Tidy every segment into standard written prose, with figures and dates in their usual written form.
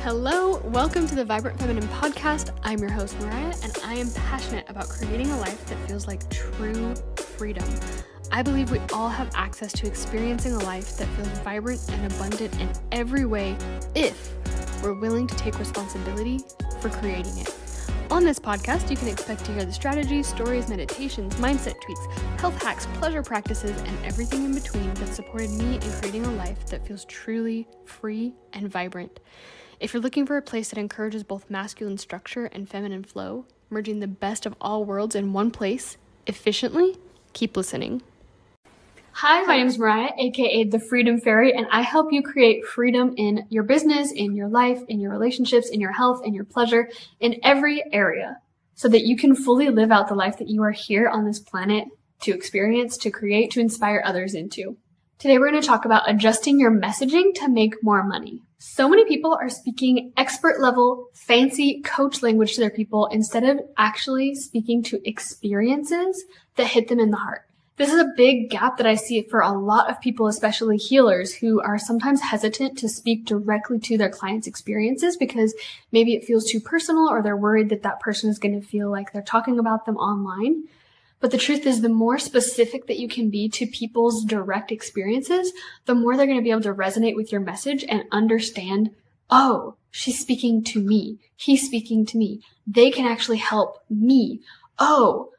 Hello, welcome to the Vibrant Feminine Podcast. I'm your host, Mariah, and I am passionate about creating a life that feels like true freedom. I believe we all have access to experiencing a life that feels vibrant and abundant in every way if we're willing to take responsibility for creating it. On this podcast, you can expect to hear the strategies, stories, meditations, mindset tweaks, health hacks, pleasure practices, and everything in between that supported me in creating a life that feels truly free and vibrant. If you're looking for a place that encourages both masculine structure and feminine flow, merging the best of all worlds in one place efficiently, keep listening. Hi, my name is Mariah, aka the Freedom Fairy, and I help you create freedom in your business, in your life, in your relationships, in your health, in your pleasure, in every area, so that you can fully live out the life that you are here on this planet to experience, to create, to inspire others into. Today we're going to talk about adjusting your messaging to make more money. So many people are speaking expert level, fancy coach language to their people instead of actually speaking to experiences that hit them in the heart. This is a big gap that I see for a lot of people, especially healers, who are sometimes hesitant to speak directly to their clients' experiences because maybe it feels too personal or they're worried that that person is going to feel like they're talking about them online. But the truth is, the more specific that you can be to people's direct experiences, the more they're going to be able to resonate with your message and understand, oh, she's speaking to me. He's speaking to me. They can actually help me. Oh,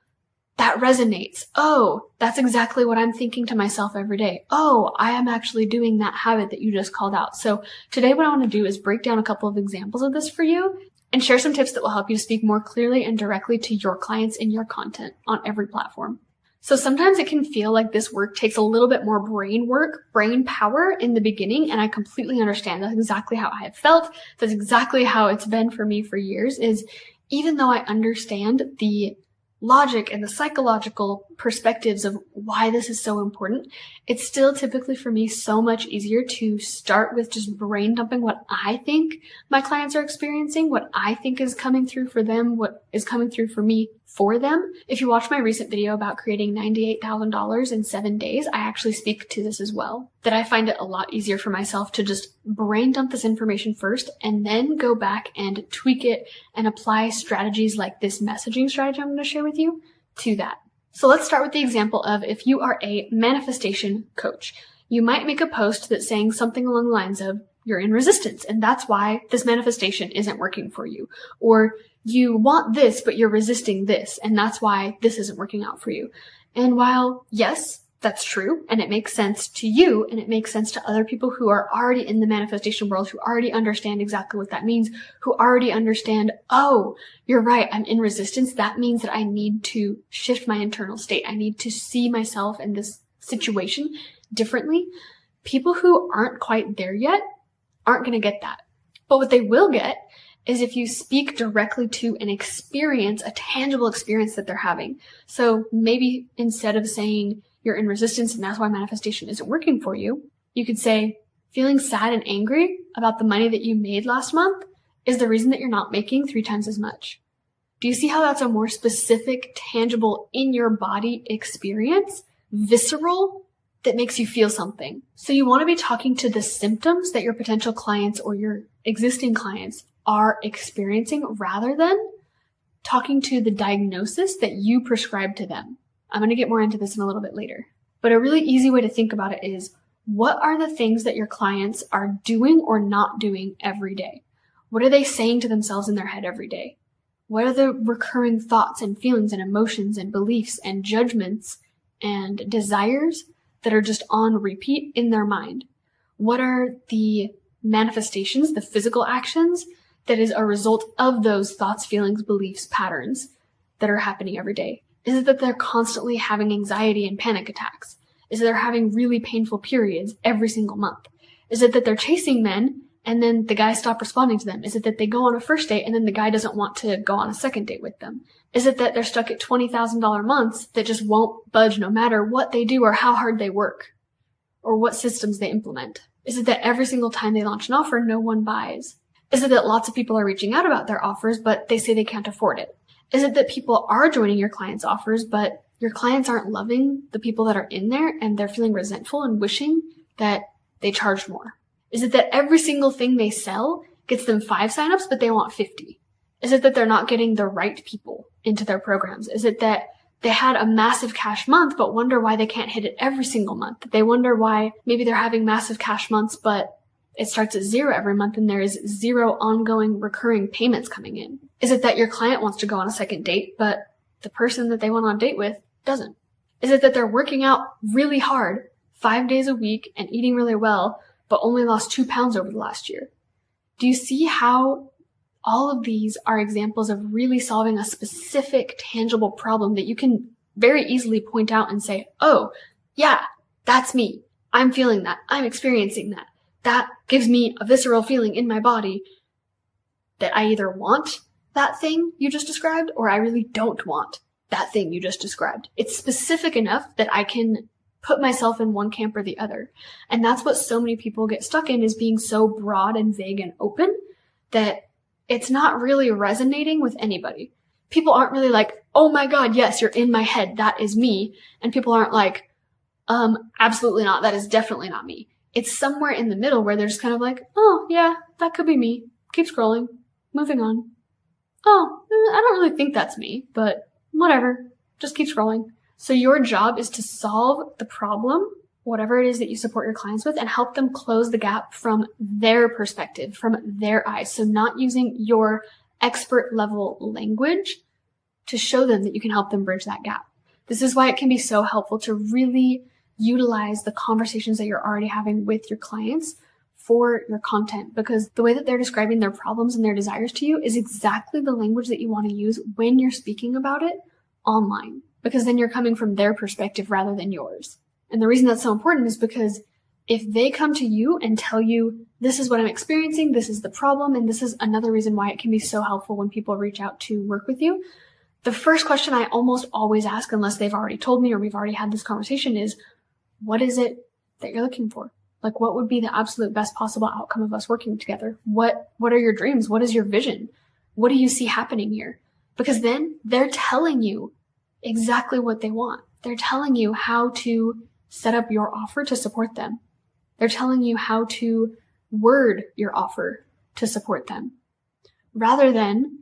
that resonates. Oh, that's exactly what I'm thinking to myself every day. Oh, I am actually doing that habit that you just called out. So today what I want to do is break down a couple of examples of this for you and share some tips that will help you speak more clearly and directly to your clients in your content on every platform. So sometimes it can feel like this work takes a little bit more brain work, brain power in the beginning, and I completely understand. That's exactly how I have felt. That's exactly how it's been for me for years, is even though I understand the logic and the psychological perspectives of why this is so important, it's still typically for me so much easier to start with just brain dumping what I think my clients are experiencing, what I think is coming through for them, what is coming through for me for them. If you watch my recent video about creating $98,000 in 7 days, I actually speak to this as well, that I find it a lot easier for myself to just brain dump this information first and then go back and tweak it and apply strategies like this messaging strategy I'm going to share with you to that. So let's start with the example of if you are a manifestation coach. You might make a post that's saying something along the lines of, you're in resistance, and that's why this manifestation isn't working for you. Or you want this, but you're resisting this, and that's why this isn't working out for you. And while, yes, that's true, and it makes sense to you, and it makes sense to other people who are already in the manifestation world, who already understand exactly what that means, who already understand, oh, you're right, I'm in resistance. That means that I need to shift my internal state. I need to see myself in this situation differently. People who aren't quite there yet aren't going to get that. But what they will get is if you speak directly to an experience, a tangible experience that they're having. So maybe instead of saying you're in resistance and that's why manifestation isn't working for you, you could say, feeling sad and angry about the money that you made last month is the reason that you're not making 3 times as much. Do you see how that's a more specific, tangible, in your body experience, visceral, that makes you feel something? So you want to be talking to the symptoms that your potential clients or your existing clients are experiencing rather than talking to the diagnosis that you prescribe to them. I'm going to get more into this in a little bit later. But a really easy way to think about it is, what are the things that your clients are doing or not doing every day? What are they saying to themselves in their head every day? What are the recurring thoughts and feelings and emotions and beliefs and judgments and desires that are just on repeat in their mind? What are the manifestations, the physical actions that is a result of those thoughts, feelings, beliefs, patterns that are happening every day? Is it that they're constantly having anxiety and panic attacks? Is it they're having really painful periods every single month? Is it that they're chasing men and then the guys stop responding to them? Is it that they go on a first date and then the guy doesn't want to go on a second date with them? Is it that they're stuck at $20,000 months that just won't budge no matter what they do or how hard they work or what systems they implement? Is it that every single time they launch an offer, no one buys? Is it that lots of people are reaching out about their offers, but they say they can't afford it? Is it that people are joining your clients' offers, but your clients aren't loving the people that are in there and they're feeling resentful and wishing that they charged more? Is it that every single thing they sell gets them 5 signups, but they want 50? Is it that they're not getting the right people into their programs? Is it that they had a massive cash month, but wonder why they can't hit it every single month? They wonder why maybe they're having massive cash months, but it starts at 0 every month and there is 0 ongoing recurring payments coming in? Is it that your client wants to go on a second date, but the person that they went on a date with doesn't? Is it that they're working out really hard 5 days a week and eating really well, but only lost 2 pounds over the last year? Do you see how all of these are examples of really solving a specific, tangible problem that you can very easily point out and say, oh, yeah, that's me. I'm feeling that. I'm experiencing that. That gives me a visceral feeling in my body that I either want that thing you just described or I really don't want that thing you just described. It's specific enough that I can put myself in one camp or the other. And that's what so many people get stuck in, is being so broad and vague and open that it's not really resonating with anybody. People aren't really like, oh my God, yes, you're in my head. That is me. And people aren't like, absolutely not. That is definitely not me. It's somewhere in the middle where they're just kind of like, oh yeah, that could be me. Keep scrolling. Moving on. Oh, I don't really think that's me, but whatever. Just keep scrolling. So your job is to solve the problem, whatever it is that you support your clients with, and help them close the gap from their perspective, from their eyes. So not using your expert level language to show them that you can help them bridge that gap. This is why it can be so helpful to really utilize the conversations that you're already having with your clients for your content, because the way that they're describing their problems and their desires to you is exactly the language that you want to use when you're speaking about it online, because then you're coming from their perspective rather than yours. And the reason that's so important is because if they come to you and tell you, this is what I'm experiencing, this is the problem, and this is another reason why it can be so helpful when people reach out to work with you, the first question I almost always ask, unless they've already told me or we've already had this conversation, is, what is it that you're looking for? Like, what would be the absolute best possible outcome of us working together? What are your dreams? What is your vision? What do you see happening here? Because then they're telling you exactly what they want. They're telling you how to set up your offer to support them. They're telling you how to word your offer to support them, rather than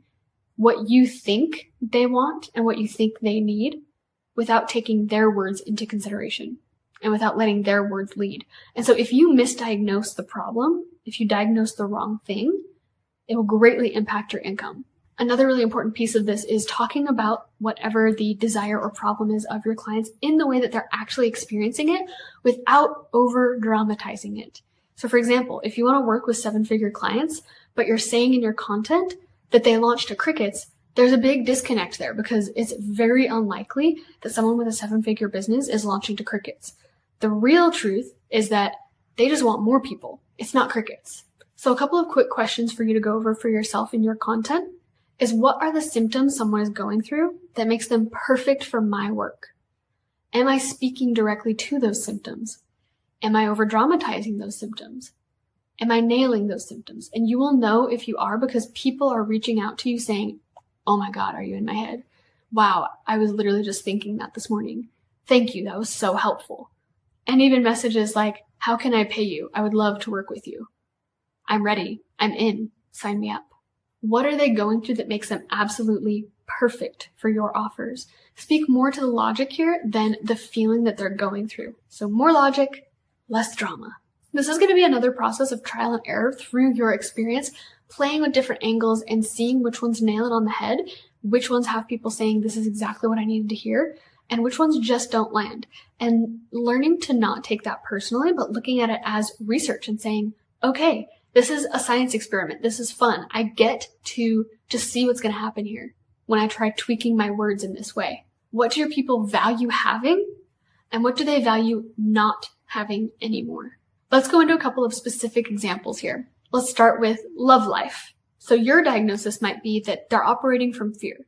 what you think they want and what you think they need, without taking their words into consideration and without letting their words lead. And so if you misdiagnose the problem, if you diagnose the wrong thing, it will greatly impact your income. Another really important piece of this is talking about whatever the desire or problem is of your clients in the way that they're actually experiencing it without over dramatizing it. So for example, if you want to work with 7-figure clients, but you're saying in your content that they launched to crickets, there's a big disconnect there, because it's very unlikely that someone with a 7-figure business is launching to crickets. The real truth is that they just want more people. It's not crickets. So a couple of quick questions for you to go over for yourself in your content is, what are the symptoms someone is going through that makes them perfect for my work? Am I speaking directly to those symptoms? Am I over dramatizing those symptoms? Am I nailing those symptoms? And you will know if you are, because people are reaching out to you saying, oh my God, are you in my head? Wow, I was literally just thinking that this morning. Thank you, that was so helpful. And even messages like, how can I pay you? I would love to work with you. I'm ready. I'm in. Sign me up. What are they going through that makes them absolutely perfect for your offers? Speak more to the logic here than the feeling that they're going through. So more logic, less drama. This is going to be another process of trial and error through your experience, playing with different angles and seeing which ones nail it on the head, which ones have people saying this is exactly what I needed to hear, and which ones just don't land. And learning to not take that personally, but looking at it as research and saying, okay, this is a science experiment. This is fun. I get to just see what's going to happen here when I try tweaking my words in this way. What do your people value having? And what do they value not having anymore? Let's go into a couple of specific examples here. Let's start with love life. So your diagnosis might be that they're operating from fear,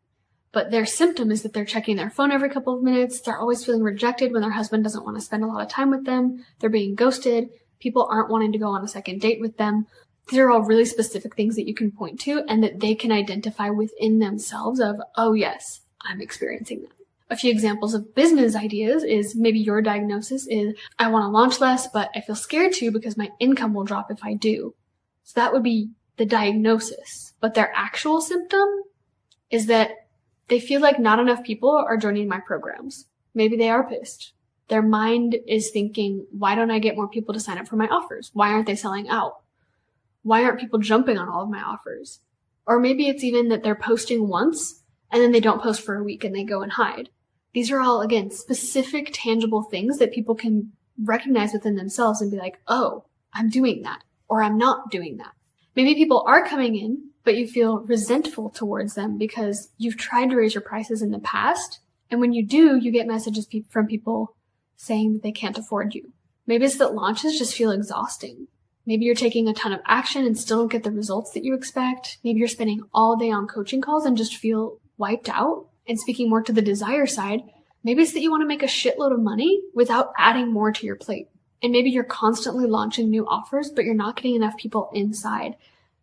but their symptom is that they're checking their phone every couple of minutes. They're always feeling rejected when their husband doesn't want to spend a lot of time with them. They're being ghosted. People aren't wanting to go on a second date with them. These are all really specific things that you can point to and that they can identify within themselves of, oh yes, I'm experiencing that. A few examples of business ideas is maybe your diagnosis is, I want to launch less, but I feel scared to because my income will drop if I do. So that would be the diagnosis, but their actual symptom is that they feel like not enough people are joining my programs. Maybe they are pissed. Their mind is thinking, why don't I get more people to sign up for my offers? Why aren't they selling out? Why aren't people jumping on all of my offers? Or maybe it's even that they're posting once and then they don't post for a week and they go and hide. These are all, again, specific, tangible things that people can recognize within themselves and be like, oh, I'm doing that, or I'm not doing that. Maybe people are coming in, but you feel resentful towards them because you've tried to raise your prices in the past. And when you do, you get messages from people saying that they can't afford you. Maybe it's that launches just feel exhausting. Maybe you're taking a ton of action and still don't get the results that you expect. Maybe you're spending all day on coaching calls and just feel wiped out. And speaking more to the desire side, maybe it's that you want to make a shitload of money without adding more to your plate. And maybe you're constantly launching new offers, but you're not getting enough people inside.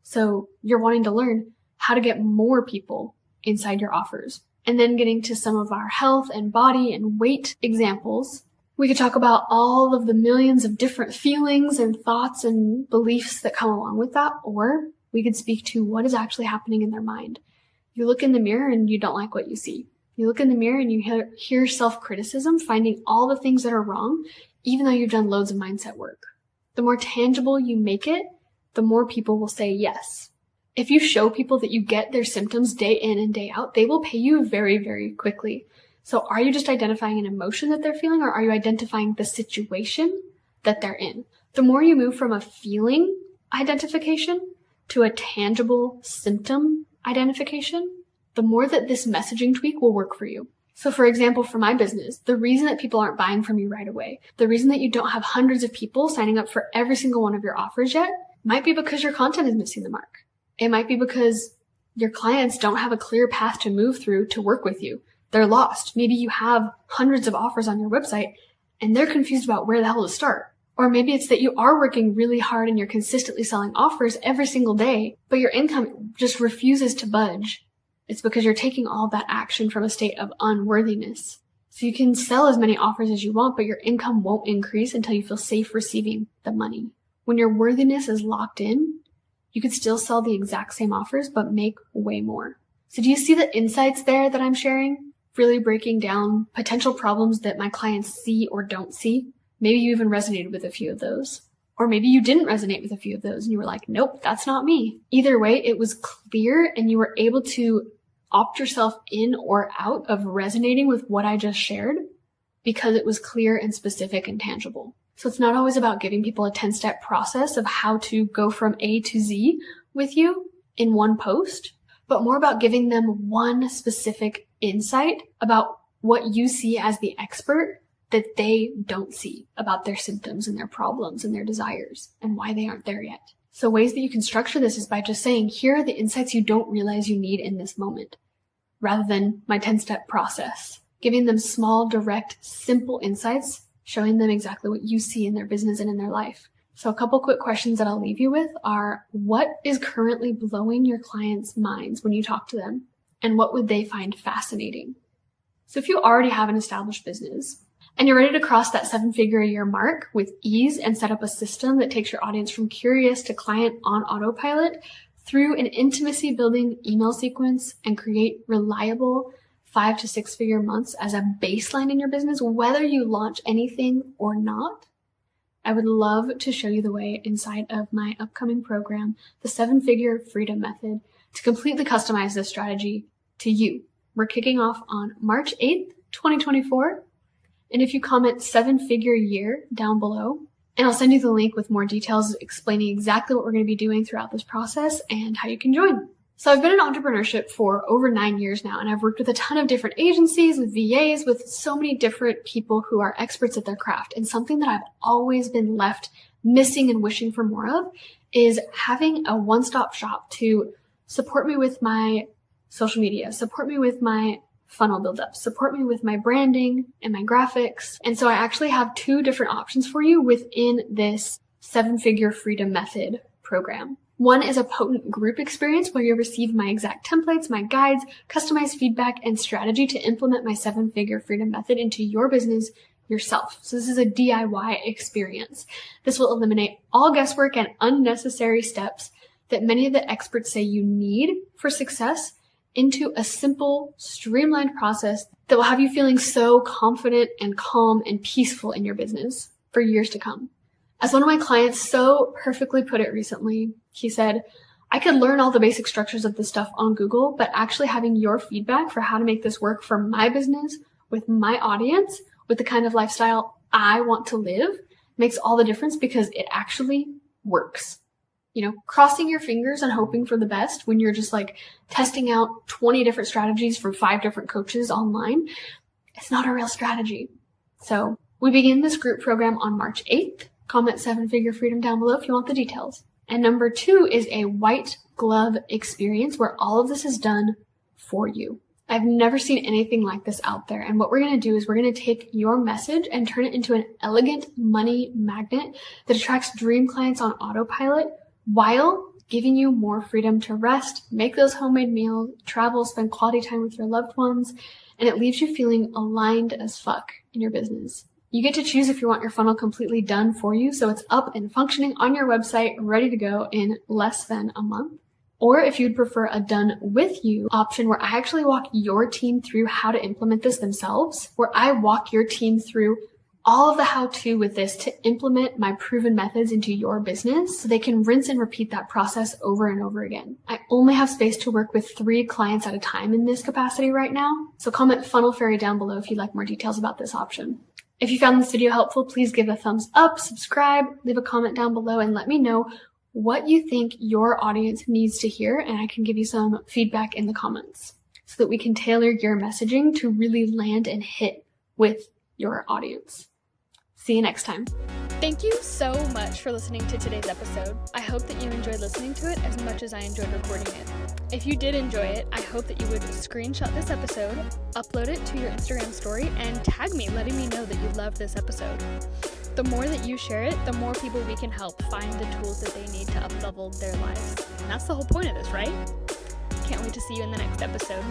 So you're wanting to learn how to get more people inside your offers. And then getting to some of our health and body and weight examples, we could talk about all of the millions of different feelings and thoughts and beliefs that come along with that, or we could speak to what is actually happening in their mind. You look in the mirror and you don't like what you see. You look in the mirror and you hear self-criticism, finding all the things that are wrong, even though you've done loads of mindset work. The more tangible you make it, the more people will say yes. If you show people that you get their symptoms day in and day out, they will pay you very, very quickly. So are you just identifying an emotion that they're feeling, or are you identifying the situation that they're in? The more you move from a feeling identification to a tangible symptom identification, the more that this messaging tweak will work for you. So for example, for my business, the reason that people aren't buying from you right away, the reason that you don't have hundreds of people signing up for every single one of your offers yet, might be because your content is missing the mark. It might be because your clients don't have a clear path to move through to work with you. They're lost. Maybe you have hundreds of offers on your website and they're confused about where the hell to start. Or maybe it's that you are working really hard and you're consistently selling offers every single day, but your income just refuses to budge. It's because you're taking all that action from a state of unworthiness. So you can sell as many offers as you want, but your income won't increase until you feel safe receiving the money. When your worthiness is locked in, you could still sell the exact same offers, but make way more. So do you see the insights there that I'm sharing? Really breaking down potential problems that my clients see or don't see. Maybe you even resonated with a few of those. Or maybe you didn't resonate with a few of those and you were like, nope, that's not me. Either way, it was clear and you were able to opt yourself in or out of resonating with what I just shared because it was clear and specific and tangible. So it's not always about giving people a 10-step process of how to go from A to Z with you in one post, but more about giving them one specific insight about what you see as the expert that they don't see about their symptoms and their problems and their desires and why they aren't there yet. So ways that you can structure this is by just saying, here are the insights you don't realize you need in this moment, rather than my 10-step process. Giving them small, direct, simple insights, showing them exactly what you see in their business and in their life. So a couple quick questions that I'll leave you with are, what is currently blowing your clients' minds when you talk to them? And what would they find fascinating? So if you already have an established business and you're ready to cross that 7-figure-a-year mark with ease and set up a system that takes your audience from curious to client on autopilot through an intimacy building email sequence and create reliable 5 to 6-figure months as a baseline in your business, whether you launch anything or not, I would love to show you the way inside of my upcoming program, the 7-Figure Freedom Method, to completely customize this strategy to you. We're kicking off on March 8th, 2024. And if you comment 7-figure year down below, and I'll send you the link with more details explaining exactly what we're going to be doing throughout this process and how you can join. So I've been in entrepreneurship for over 9 years now, and I've worked with a ton of different agencies, with VAs, with so many different people who are experts at their craft. And something that I've always been left missing and wishing for more of is having a one-stop shop to support me with my social media, support me with my funnel buildup, support me with my branding and my graphics. And so I actually have 2 different options for you within this 7-Figure Freedom Method program. One is a potent group experience where you'll receive my exact templates, my guides, customized feedback, and strategy to implement my 7-Figure Freedom Method into your business yourself. So this is a DIY experience. This will eliminate all guesswork and unnecessary steps that many of the experts say you need for success into a simple, streamlined process that will have you feeling so confident and calm and peaceful in your business for years to come. As one of my clients so perfectly put it recently, he said, I could learn all the basic structures of this stuff on Google, but actually having your feedback for how to make this work for my business, with my audience, with the kind of lifestyle I want to live makes all the difference because it actually works. You know, crossing your fingers and hoping for the best when you're just like testing out 20 different strategies from 5 different coaches online, it's not a real strategy. So we begin this group program on March 8th. Comment 7-figure freedom down below if you want the details. And number 2 is a white glove experience where all of this is done for you. I've never seen anything like this out there. And what we're going to do is we're going to take your message and turn it into an elegant money magnet that attracts dream clients on autopilot while giving you more freedom to rest, make those homemade meals, travel, spend quality time with your loved ones, and it leaves you feeling aligned as fuck in your business. You get to choose if you want your funnel completely done for you, so it's up and functioning on your website, ready to go in less than a month. Or if you'd prefer a done with you option where I actually walk your team through how to implement this themselves, where I walk your team through all of the how-to with this to implement my proven methods into your business so they can rinse and repeat that process over and over again. I only have space to work with 3 clients at a time in this capacity right now, so comment Funnel Fairy down below if you'd like more details about this option. If you found this video helpful, please give a thumbs up, subscribe, leave a comment down below, and let me know what you think your audience needs to hear, and I can give you some feedback in the comments so that we can tailor your messaging to really land and hit with your audience. See you next time. Thank you so much for listening to today's episode. I hope that you enjoyed listening to it as much as I enjoyed recording it. If you did enjoy it, I hope that you would screenshot this episode, upload it to your Instagram story, and tag me, letting me know that you loved this episode. The more that you share it, the more people we can help find the tools that they need to up-level their lives. And that's the whole point of this, right? Can't wait to see you in the next episode.